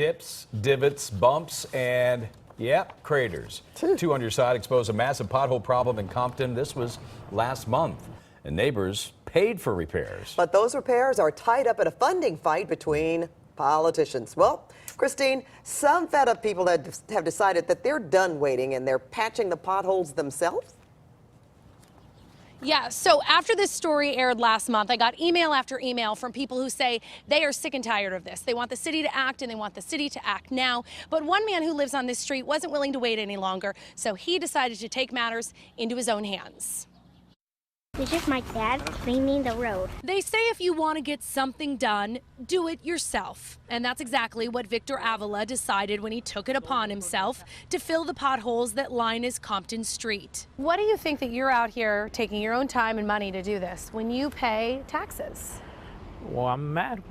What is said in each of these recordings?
dips, divots, bumps, and, yeah, craters. Two on Your Side exposed a massive pothole problem in Compton. This was last month, and neighbors paid for repairs. But those repairs are tied up in a funding fight between politicians. Well, Christine, some fed up people have decided that they're done waiting and they're patching the potholes themselves. Yeah, so after this story aired last month, I got email after email from people who say they are sick and tired of this. They want the city to act, and they want the city to act now. But one man who lives on this street wasn't willing to wait any longer, so he decided to take matters into his own hands. This is my dad cleaning the road. They say if you want to get something done, do it yourself. And that's exactly what Victor Avila decided when he took it upon himself to fill the potholes that line his Compton street. What do you think that you're out here taking your own time and money to do this when you pay taxes? Well, I'm mad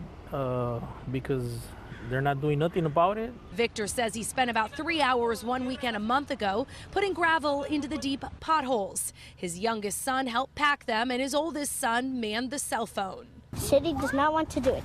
because they're not doing nothing about it. Victor says he spent about 3 hours one weekend a month ago putting gravel into the deep potholes. His youngest son helped pack them, and his oldest son manned the cell phone. The city does not want to do it.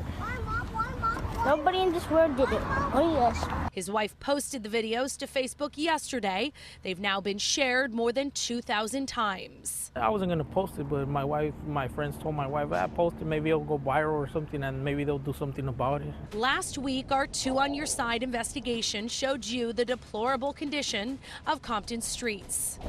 Nobody in this world did it. Oh, yes. His wife posted the videos to Facebook yesterday. They've now been shared more than 2,000 times. I wasn't going to post it, but my friends told my wife, I post it, maybe it'll go viral or something, and maybe they'll do something about it. Last week, our Two on Your Side investigation showed you the deplorable condition of Compton streets.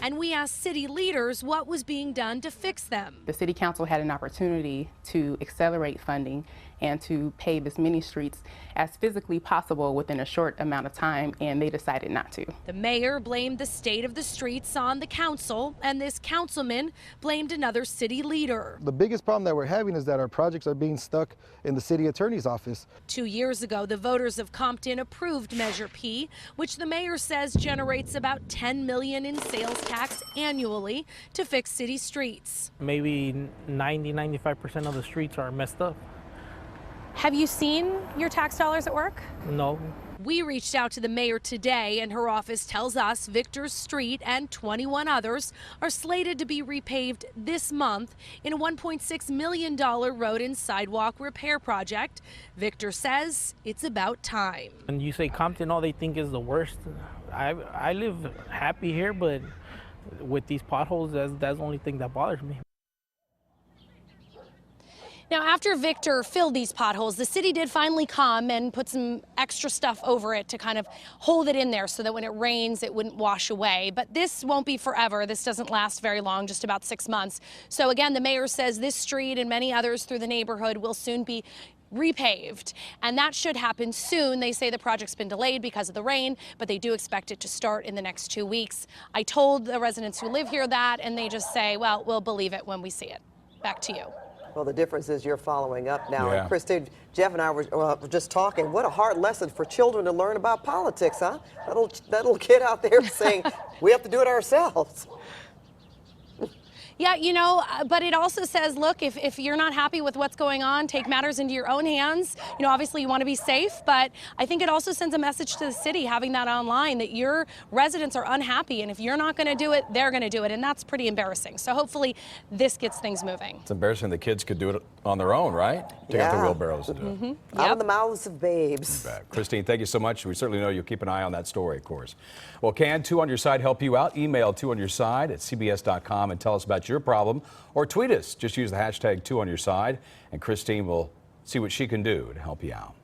And we asked city leaders what was being done to fix them. The city council had an opportunity to accelerate funding and to pave as many streets as physically possible within a short amount of time, and they decided not to. The mayor blamed the state of the streets on the council, and this councilman blamed another city leader. The biggest problem that we're having is that our projects are being stuck in the city attorney's office. 2 years ago, the voters of Compton approved Measure P, which the mayor says generates about $10 million in sales tax annually to fix city streets. Maybe 95% of the streets are messed up. Have you seen your tax dollars at work? No. We reached out to the mayor today, and her office tells us Victor's Street and 21 others are slated to be repaved this month in a $1.6 million road and sidewalk repair project. Victor says it's about time. And you say Compton, all they think is the worst. I live happy here, but with these potholes, that's the only thing that bothers me. Now, after Victor filled these potholes, the city did finally come and put some extra stuff over it to kind of hold it in there so that when it rains, it wouldn't wash away. But this won't be forever. This doesn't last very long, just about 6 months. So again, the mayor says this street and many others through the neighborhood will soon be repaved, and that should happen soon. They say the project's been delayed because of the rain, but they do expect it to start in the next 2 weeks. I told the residents who live here that, and they just say, well, we'll believe it when we see it. Back to you. Well, the difference is you're following up now. Yeah. And Christine, Jeff and I were just talking. What a hard lesson for children to learn about politics, huh? That little kid out there saying, we have to do it ourselves. Yeah, you know, but it also says, look, if you're not happy with what's going on, take matters into your own hands. You know, obviously you want to be safe, but I think it also sends a message to the city having that online that your residents are unhappy, and if you're not going to do it, they're going to do it, and that's pretty embarrassing. So hopefully this gets things moving. It's embarrassing the kids could do it on their own, right? Take out the wheelbarrows and do it. Out of the mouths of babes. Christine, thank you so much. We certainly know you'll keep an eye on that story, of course. Well, can Two on Your Side help you out? Email twoonyourside@cbs.com and tell us about your problem, or tweet us. Just use the hashtag #2OnYourSide, and Christine will see what she can do to help you out.